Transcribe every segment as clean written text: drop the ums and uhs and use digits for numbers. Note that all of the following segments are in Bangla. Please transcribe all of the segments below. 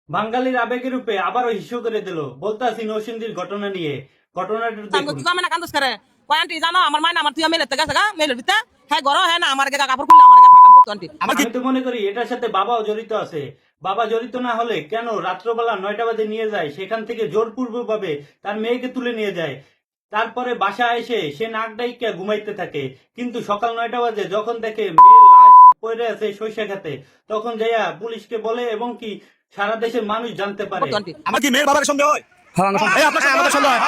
বাঙালির আবেগের রূপে আবারও হিসু করে দিল। বলতাছি নরসিংদীর ঘটনা নিয়ে। ঘটনাটা দেখুন। জামে কান্দস করে কয় আন্টি জানো আমার মাইনা আমার তুই মেলে থেকে গা মেলে দিতে হ্যাঁ গরো হ্যাঁ না আমার গা কাপড় খুললে আমার গা কাম করতে আন্টি আমি তো মনে করি এটার সাথে বাবাও জড়িত আছে। বাবা জড়িত না হলে কেন রাত্রবেলা 9টা বাজে নিয়ে যায়, সেখান থেকে জোরপূর্বক ভাবে তার মেয়েকে তুলে নিয়ে যায়। তারপরে বাসায় এসে সে নাক ডাইকা ঘুমাইতে থাকে, কিন্তু সকাল 9টা বাজে যখন দেখে মেয়ের লাশ পড়ে আছে সরিষা খেতে, তখন যাইয়া পুলিশকে বলে এবং কি সারা দেশের মানুষ জানতে পারে। আমার কি মেয়ের বাবার সন্দেহ হয়? এই আপনার সাথে আমাদের সন্দেহ হয়?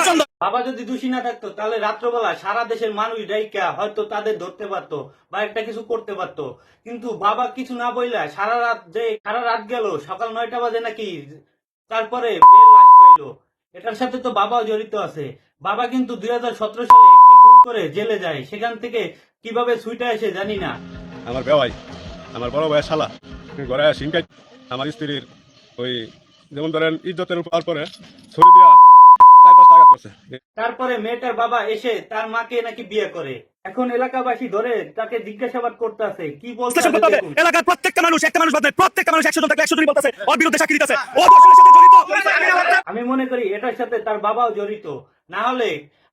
সন্দেহ। বাবা যদি দোষী না থাকতো তাহলে রাত্রবেলা সারা দেশের মানুষ ডাইকা হয়তো তাদের ধরতে পারতো বা একটা কিছু করতে পারতো। কিন্তু বাবা কিছু না বইলা সারা রাত গেল, সকাল 9টা বাজে নাকি তারপরে মেয়ের লাশ পাইলো। এটার সাথে তো বাবাও জড়িত আছে। বাবা কিন্তু 2017 সালে একটি খুন করে জেলে যায়, সেখান থেকে কিভাবে ছুটে আসে জানি না। আমার বেওয়াই, আমার বড় ভাইয়ের শালা ঘরে সিংকাই আমার স্ত্রীর ওই যেমন ধরেন ইজ্জতের উপর পরে ছড়ি দিয়া 4-5 টাকা করছে। তারপরে মেয়েটার বাবা এসে তার মাকে নাকি বিয়ে করে। এখন এলাকাবাসী ধরে তাকে জিজ্ঞাসাবাদ করতেছে, কি বলতে বিশ্লেষণ করতে হবে। দেখুন। এলাকার প্রত্যেকটা মানুষ, একটা মানুষ বাদ নাই, প্রত্যেকটা মানুষ 100 জন থাকলে 100 জনই বলতেছে ওর বিরুদ্ধে সাক্ষী দিতেছে, ও দর্শনের সাথে জড়িত। আমি মনে করি এটার সাথে তার বাবাও জড়িত। না হলে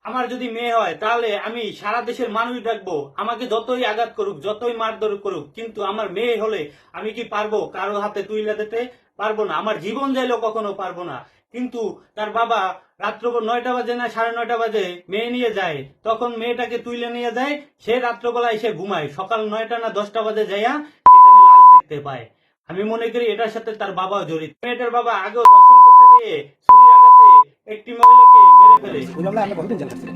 আমার যদি মেয়ে হয় তাহলে আমি সারা দেশের মানুষ ডাকবো, আমাকে যতই আঘাত করুক যতই মারধর করুক, কিন্তু আমার মেয়ে হলে আমি কি পারবো কারো হাতে তুইলা দিতে? পারবো না। আমার জীবন যাইলেও কখনো পারবো না। কিন্তু তার বাবা রাত্র 9টা বাজে না 9:30 বাজে মেয়ে নিয়ে যায়, তখন মেয়েটাকে তুইলে নিয়ে যায়, সে রাত্রবেলা এসে ঘুমায়, সকাল 9টা না 10টা বাজে যাইয়া সেখানে লাশ দেখতে পায়। আমি মনে করি এটার সাথে তার বাবাও জড়িত। মেয়েটার বাবা আগেও দর্শন করতে গিয়ে ছুরির আঘাতে একটি মহিলাকে মেরে ফেলে। এই মামলা আমরা বহুদিন জানতে পারছি।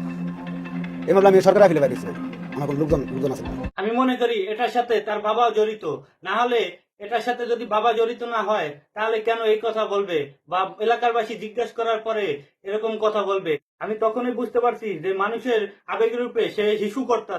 এই মামলা আমি সরকার আপিলে পাইছি। আমার কোনো লোকজন আছে না। আমি মনে করি এটার সাথে তার বাবাও জড়িত। না হলে এটার সাথে যদি বাবা জড়িত না হয় তাহলে কেন এই কথা বলবে বা এলাকারবাসী জিজ্ঞাসা করার পরে এরকম কথা বলবে? আমি তখনই বুঝতে পারছি যে মানুষের আবেগের রূপে সে শিশু কর্তা।